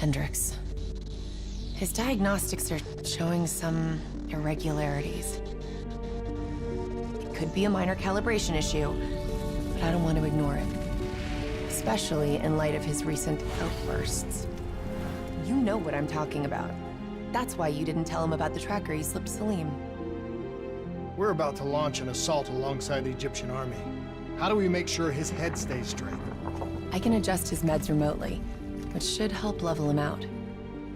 Hendricks. His diagnostics are showing some irregularities. It could be a minor calibration issue, but I don't want to ignore it. Especially in light of his recent outbursts. You know what I'm talking about. That's why you didn't tell him about the tracker he slipped Salim. We're about to launch an assault alongside the Egyptian army. How do we make sure his head stays straight? I can adjust his meds remotely, which should help level him out.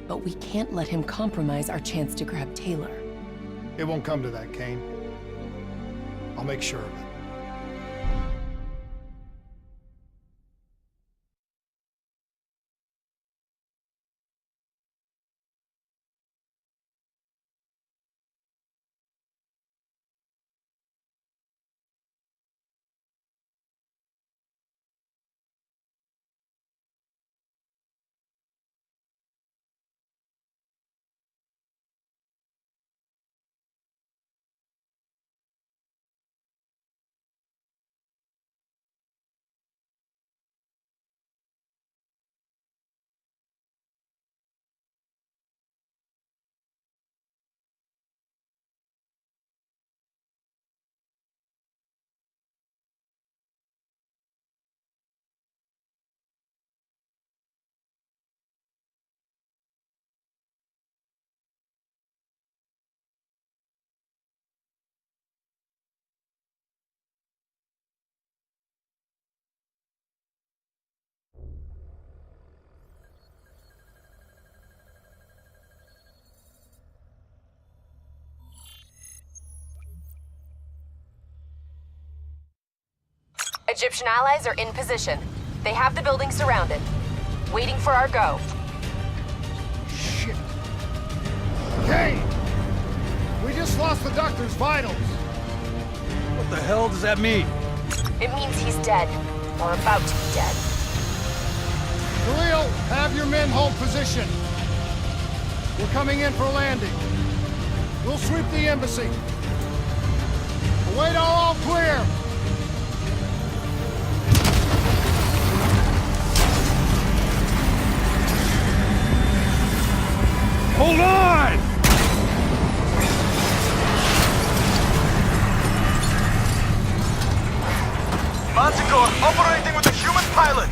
But we can't let him compromise our chance to grab Taylor. It won't come to that, Kane. I'll make sure of it. Egyptian allies are in position. They have the building surrounded. Waiting for our go. Shit. Kane! We just lost the doctor's vitals. What the hell does that mean? It means he's dead. Or about to be dead. Khalil, have your men hold position. We're coming in for landing. We'll sweep the embassy. Await all clear. Hold on! Manticore operating with a human pilot!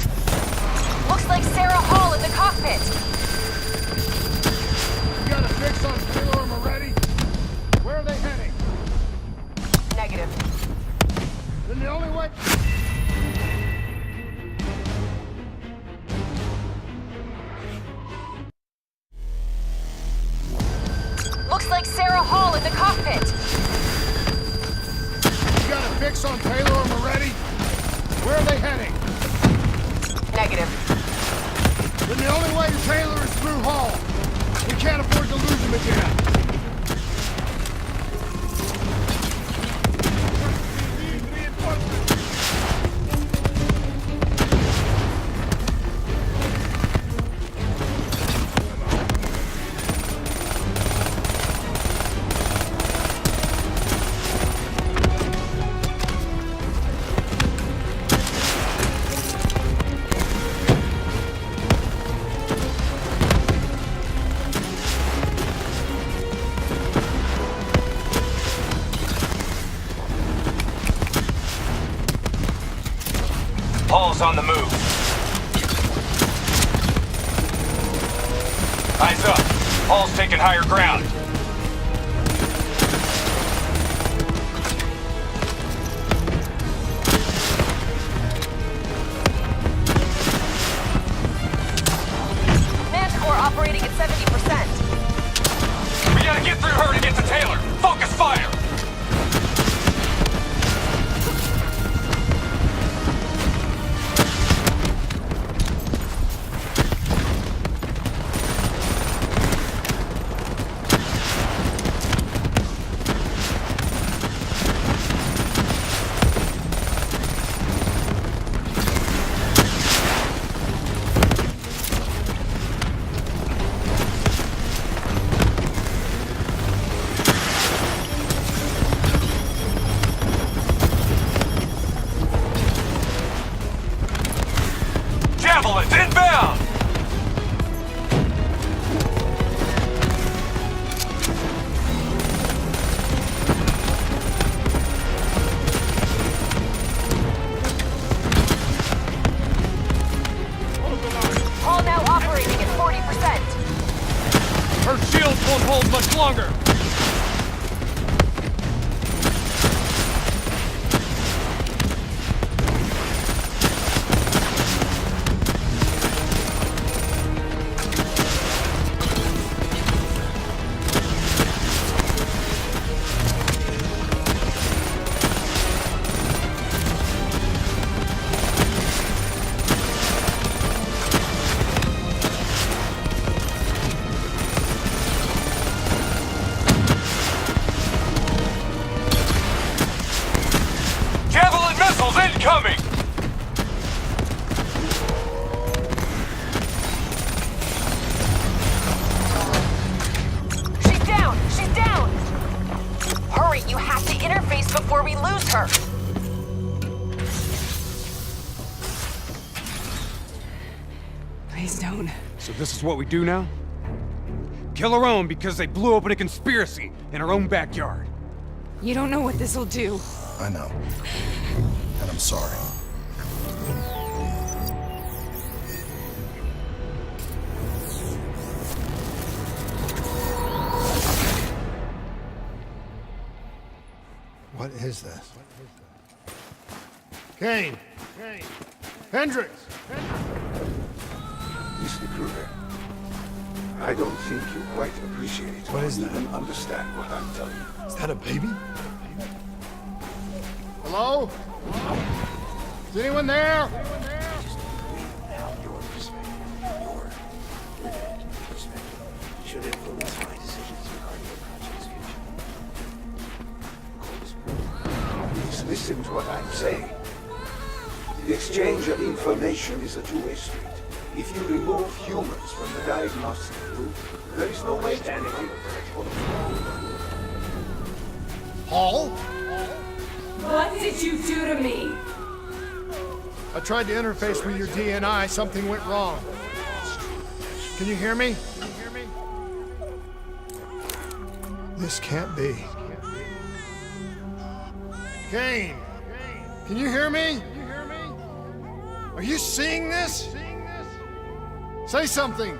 Looks like Sarah Hall in the cockpit. You got a fix on Taylor and Moretti? Where are they heading? Negative. Then the only way... Looks like Sarah Hall in the cockpit. You got a fix on Taylor and Moretti? Where are they heading? Negative. Then the only way to Taylor is through Hall. We can't afford to lose him again. Hall's on the move. Eyes up. Hall's taking higher ground. Manticore operating at 70%. We gotta get through her to get to Taylor. Focus fire! Her shields won't hold much longer! Javelin missiles incoming! She's down! She's down! Hurry, you have to interface before we lose her! Please don't. So this is what we do now? Kill our own because they blew open a conspiracy in our own backyard. You don't know what this'll do. I know. And I'm sorry. What is this? Kane! Kane! Hendricks! Mr. Kruger, I don't think you quite appreciate What is or that? even understand what I'm telling you. Is that a baby? Hello? Is anyone there? Your perspective, your perspective, should influence my decisions regarding the project's future. Please listen to what I'm saying. The exchange of information is a two-way street. If you remove humans from the diagnostic group, there is no way standing on the threshold of Paul? What did you do to me? I tried to interface with your DNI. Something went wrong. Can you hear me? This can't be. Kane! Can you hear me? Are you seeing this? Say something!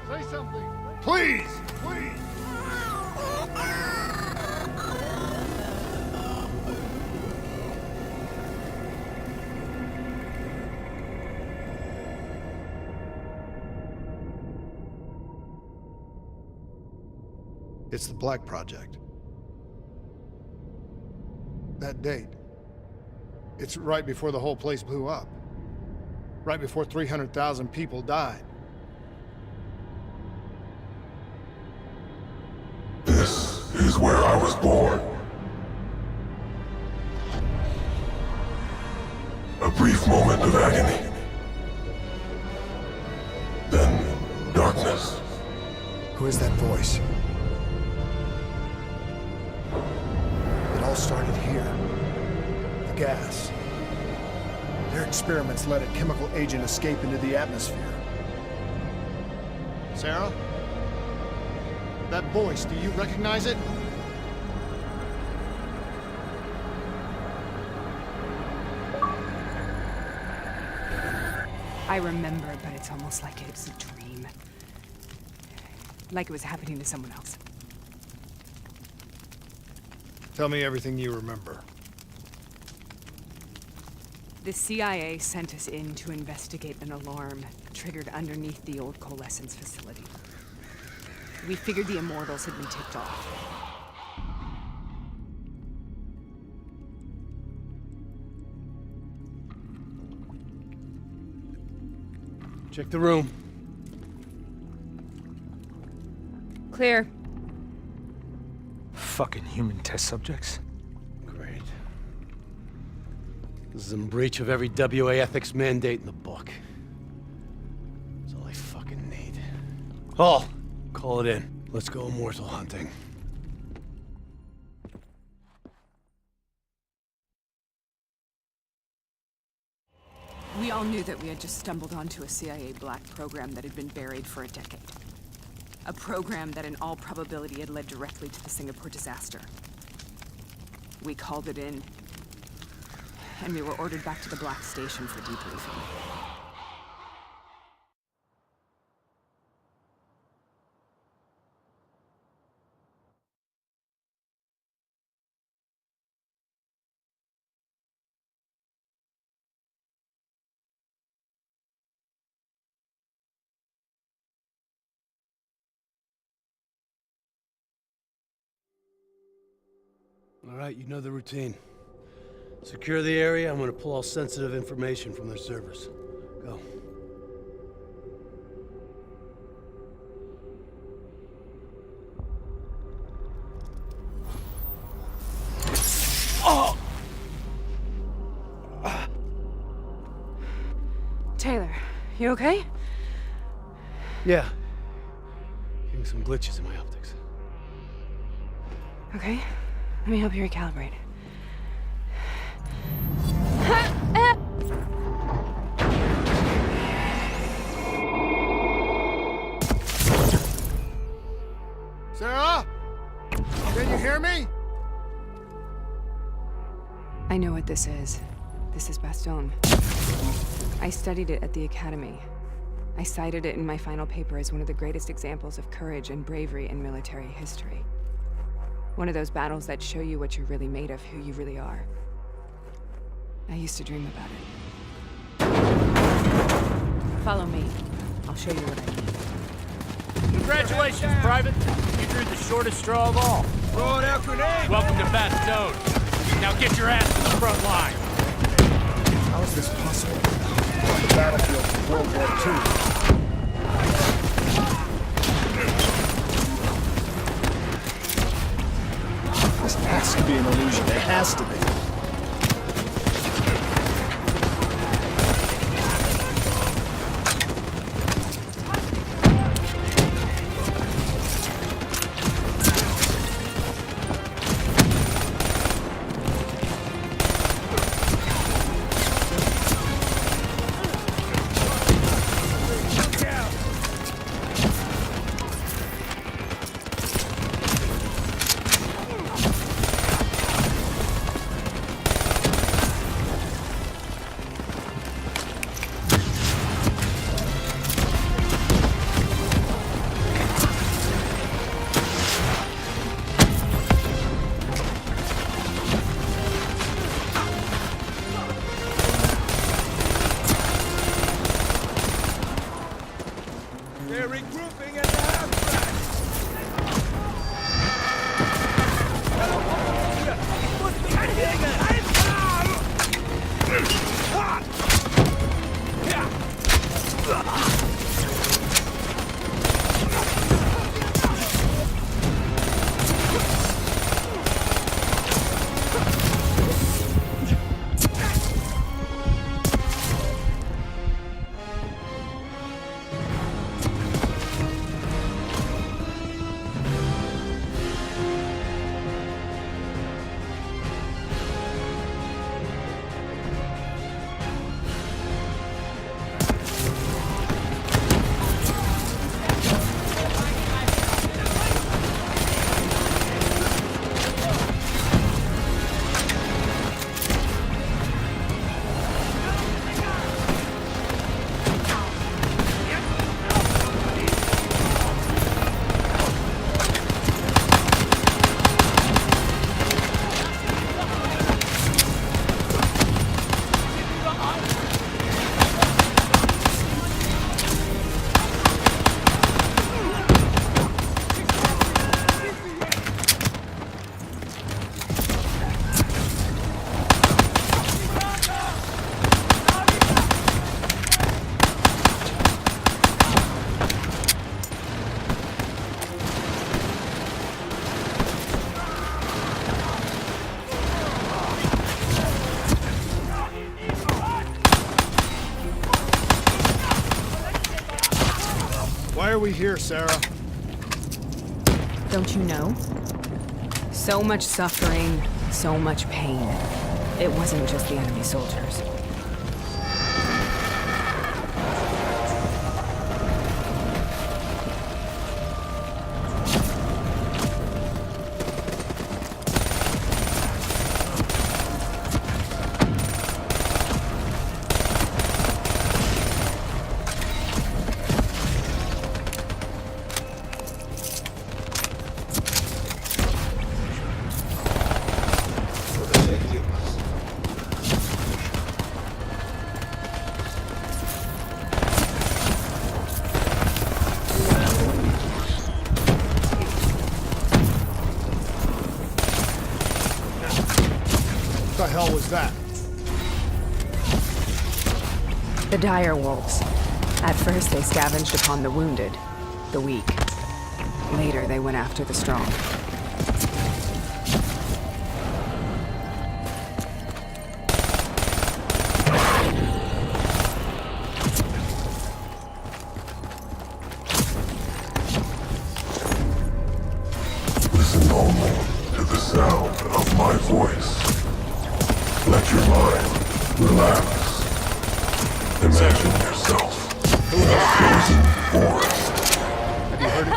Please! It's the Black Project. That date. It's right before the whole place blew up. Right before 300,000 people died. This is where I was born. A brief moment of agony. Then darkness. Who is that voice? It all started here. The gas. Their experiments let a chemical agent escape into the atmosphere. Sarah? That voice, do you recognize it? I remember, but it's almost like it was a dream. Like it was happening to someone else. Tell me everything you remember. The CIA sent us in to investigate an alarm triggered underneath the old coalescence facility. We figured the Immortals had been tipped off. Check the room. Clear. Fucking human test subjects. Great. This is in breach of every WA ethics mandate in the book. That's all I fucking need. Hall, call it in. Let's go immortal hunting. We all knew that we had just stumbled onto a CIA black program that had been buried for a decade. A program that in all probability had led directly to the Singapore disaster. We called it in, and we were ordered back to the Black Station for debriefing. right, you know the routine. Secure the area. I'm gonna pull all sensitive information from their servers. Go. Taylor, you okay? Yeah. Getting some glitches in my optics. Okay. Let me help you recalibrate. Sarah? Can you hear me? I know what this is. This is Bastion. I studied it at the Academy. I cited it in my final paper as one of the greatest examples of courage and bravery in military history. One of those battles that show you what you're really made of, who you really are. I used to dream about it. Follow me. I'll show you what I mean. Congratulations, Private. You drew the shortest straw of all. Throwing out grenades! Welcome to Bastion. Now get your ass to the front line. How is this possible? On the battlefield of World War II. This has to be an illusion. It has to be. They're regrouping at the half-track! Why are we here, Sarah? Don't you know? So much suffering, so much pain. It wasn't just the enemy soldiers. hell was that? The dire wolves. At first, they scavenged upon the wounded, the weak. Later, they went after the strong. Listen only to the sound of my voice. Let your mind relax. Imagine yourself in a frozen forest. Have you heard it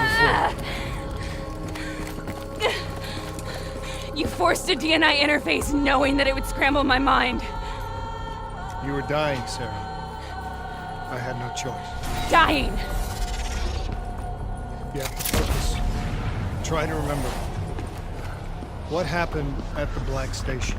before? You forced a DNI interface knowing that it would scramble my mind. You were dying, Sarah. I had no choice. Dying! You have to focus. Try to remember. What happened at the Black Station?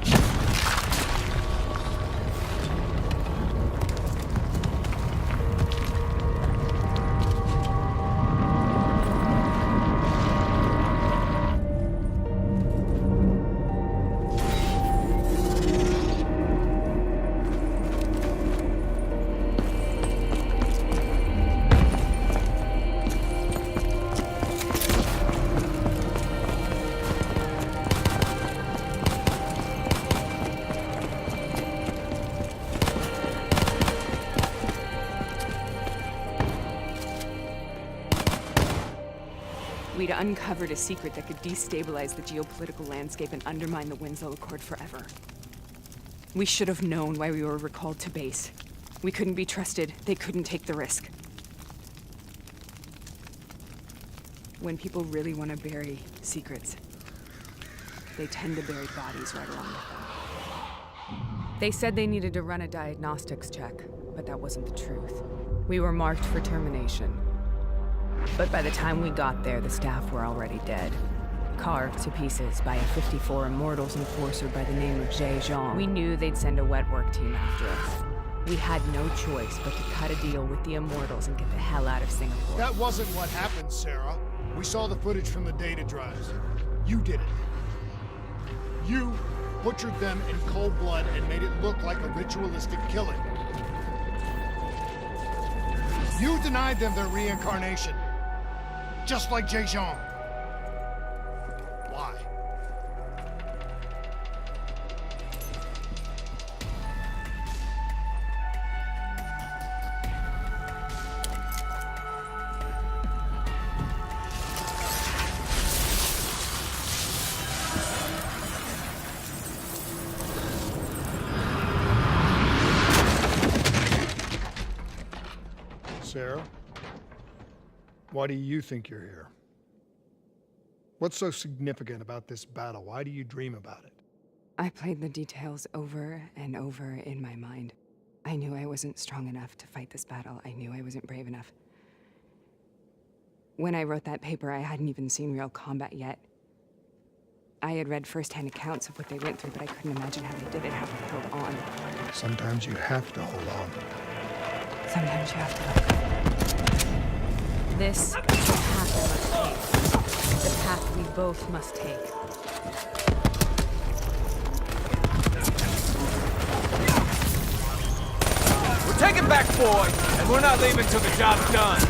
We'd uncovered a secret that could destabilize the geopolitical landscape and undermine the Winslow Accord forever. We should have known why we were recalled to base. We couldn't be trusted. They couldn't take the risk. When people really want to bury secrets, they tend to bury bodies right along with them. They said they needed to run a diagnostics check, but that wasn't the truth. We were marked for termination. But by the time we got there, the staff were already dead. Carved to pieces by a 54 Immortals enforcer by the name of Jay Zhang. We knew they'd send a wet work team after us. We had no choice but to cut a deal with the Immortals and get the hell out of Singapore. That wasn't what happened, Sarah. We saw the footage from the data drives. You did it. You butchered them in cold blood and made it look like a ritualistic killing. You denied them their reincarnation. Just like Jay Zhang. Why? Sarah? Why do you think you're here? What's so significant about this battle? Why do you dream about it? I played the details over and over in my mind. I knew I wasn't strong enough to fight this battle. I knew I wasn't brave enough. When I wrote that paper, I hadn't even seen real combat yet. I had read first-hand accounts of what they went through, but I couldn't imagine how they did it, how they held on. Sometimes you have to hold on. Sometimes you have to let go. This is the path I must take. The path we both must take. We're taking back Boy, and we're not leaving till the job's done.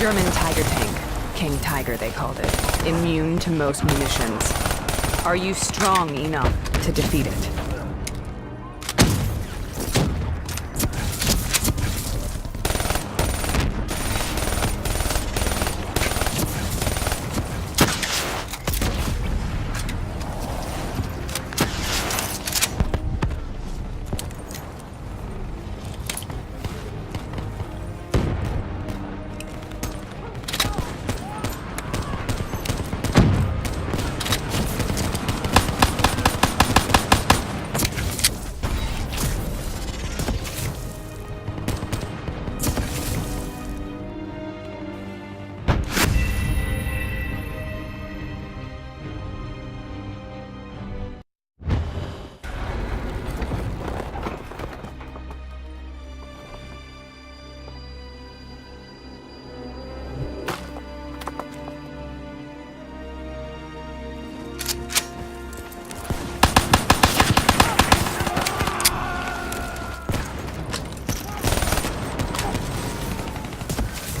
German Tiger tank. King Tiger, they called it. Immune to most munitions. Are you strong enough to defeat it?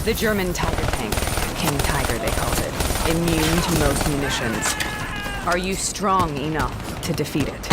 The German Tiger tank. King Tiger, they called it. Immune to most munitions. Are you strong enough to defeat it?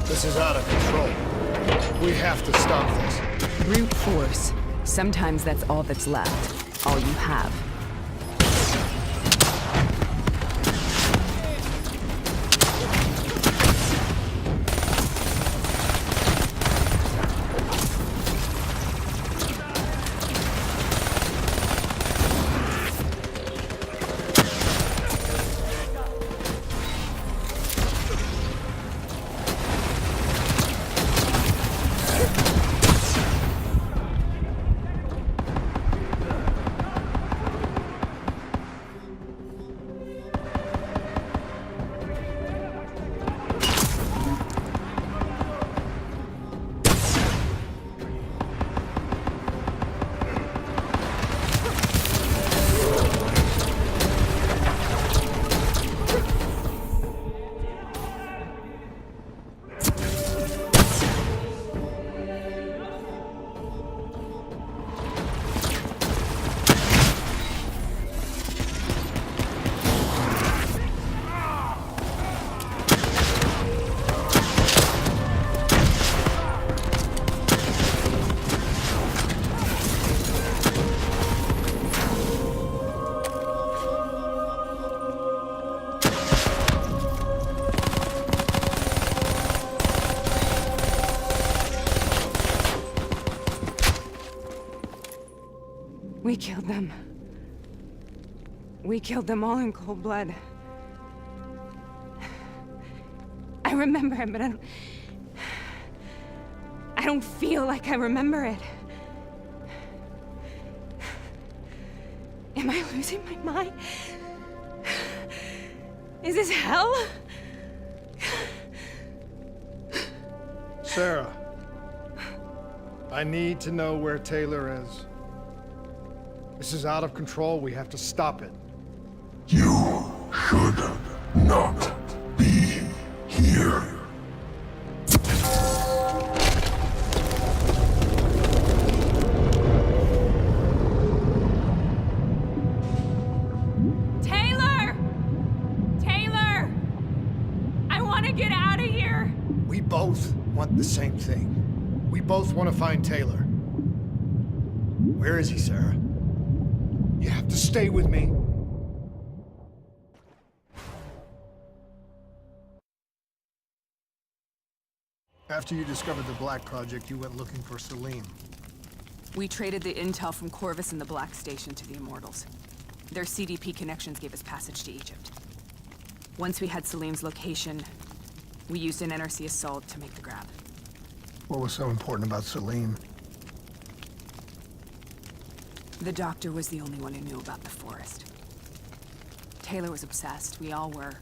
This is out of control. We have to stop this. Brute force. Sometimes that's all that's left. All you have. killed them. We killed them all in cold blood. I remember it, but I don't feel like I remember it. Am I losing my mind? Is this hell? Sarah, I need to know where Taylor is. This is out of control. We have to stop it. You should not be here. Taylor! Taylor! I want to get out of here! We both want the same thing. We both want to find Taylor. Where is he, Sarah? You have to stay with me. After you discovered the Black Project, you went looking for Salim. We traded the intel from Corvus and the Black Station to the Immortals. Their CDP connections gave us passage to Egypt. Once we had Salim's location, we used an NRC assault to make the grab. What was so important about Salim? The doctor was the only one who knew about the forest. Taylor was obsessed. We all were.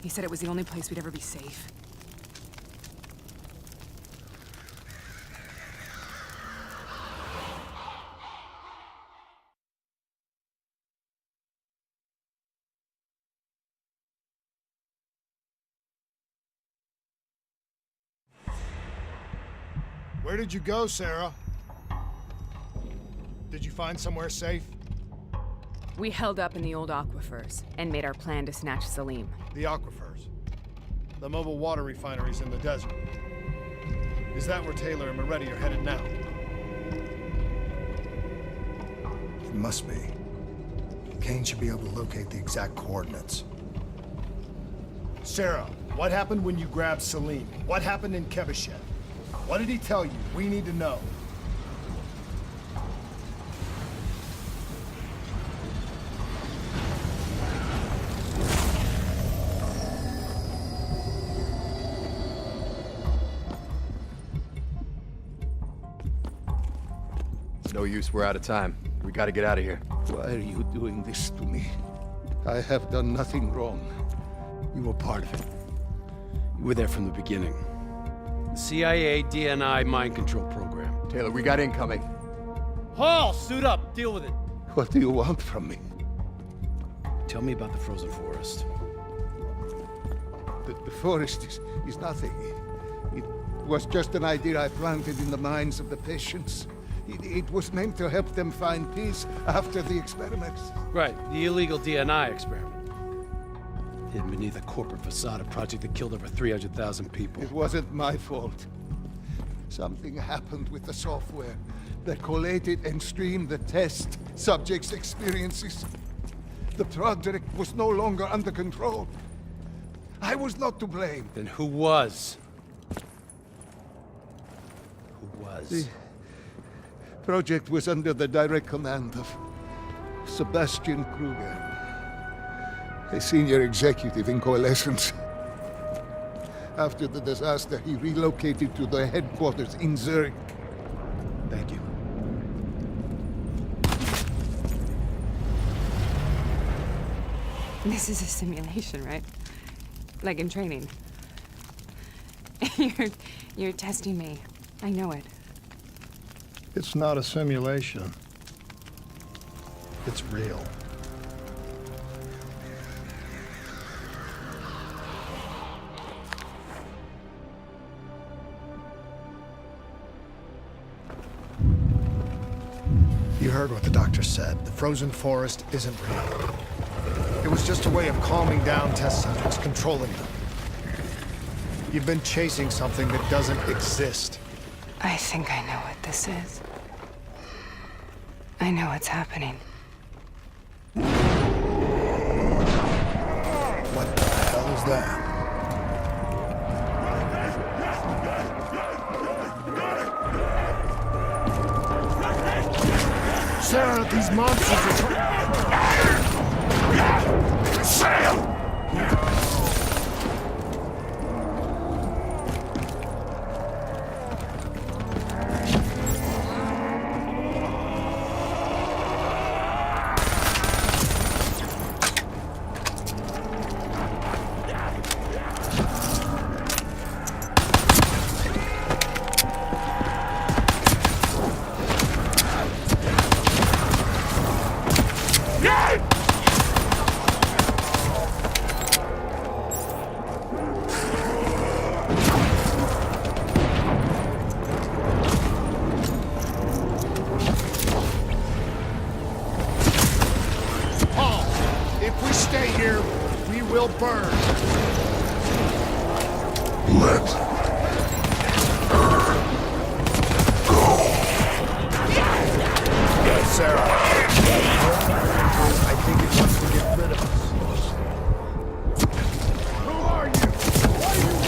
He said it was the only place we'd ever be safe. Where did you go, Sarah? Did you find somewhere safe? We held up in the old aquifers and made our plan to snatch Salim. The aquifers. The mobile water refineries in the desert. Is that where Taylor and Moretti are headed now? It must be. Kane should be able to locate the exact coordinates. Sarah, what happened when you grabbed Salim? What happened in Kevashet? What did he tell you? We need to know. It's no use, we're out of time. We gotta get out of here. Why are you doing this to me? I have done nothing wrong. You were part of it. You were there from the beginning. The CIA DNI mind control program. Taylor, we got incoming. Hall, suit up. Deal with it. What do you want from me? Tell me about the frozen forest. The forest is nothing. It was just an idea I planted in the minds of the patients. It was meant to help them find peace after the experiments. Right, the illegal DNI experiment. Hidden beneath a corporate facade, a project that killed over 300,000 people. It wasn't my fault. Something happened with the software that collated and streamed the test subjects' experiences. The project was no longer under control. I was not to blame. Then who was? Who was? The project was under the direct command of Sebastian Kruger, a senior executive in Coalescence. After the disaster, he relocated to the headquarters in Zurich. Thank you. This is a simulation, right? Like in training. You're testing me. I know it. It's not a simulation. It's real. You heard what the doctor said. The frozen forest isn't real. It was just a way of calming down test subjects, controlling them. You've been chasing something that doesn't exist. I think I know what this is. I know what's happening. What the hell is that? Sarah, these monsters are trying... Sam! Paul, if we stay here, we will burn. Let Sarah. I think it wants to get rid of us. Who are you? What do you want?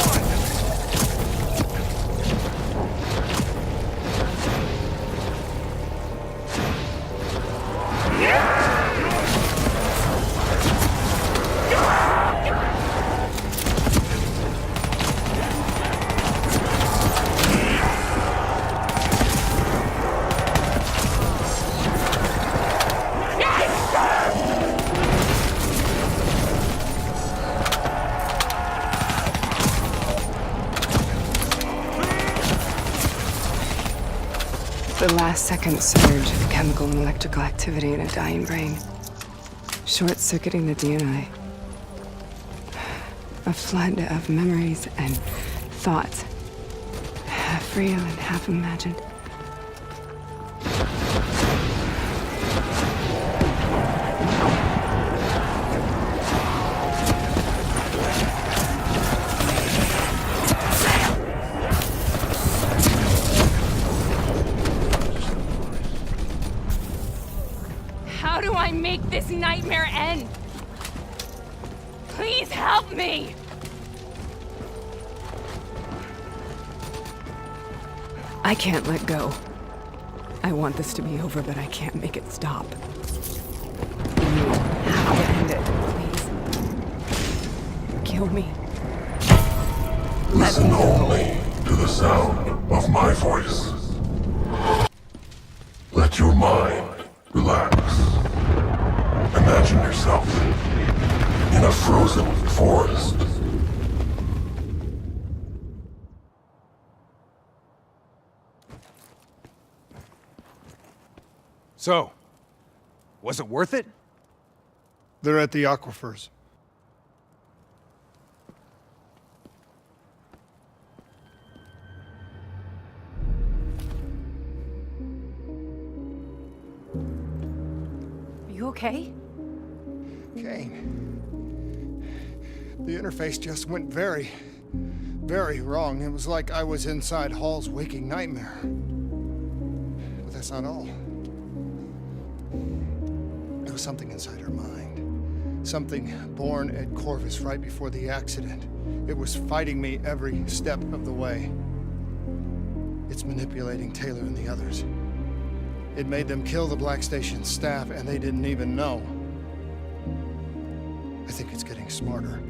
The last second surge of chemical and electrical activity in a dying brain. Short-circuiting the DNA. A flood of memories and thoughts. Half real and half imagined. How do I make this nightmare end? Please help me! I can't let go. I want this to be over, but I can't make it stop. You have to end it, please. Kill me. listen only to the sound of my voice. Let your mind relax. Imagine yourself in a frozen forest. So, was it worth it? They're at the aquifers. Are you okay? Kane. The interface just went very wrong. It was like I was inside Hall's waking nightmare. But that's not all. There was something inside her mind. Something born at Corvus right before the accident. It was fighting me every step of the way. It's manipulating Taylor and the others. It made them kill the Black Station staff, and they didn't even know. I think it's getting smarter.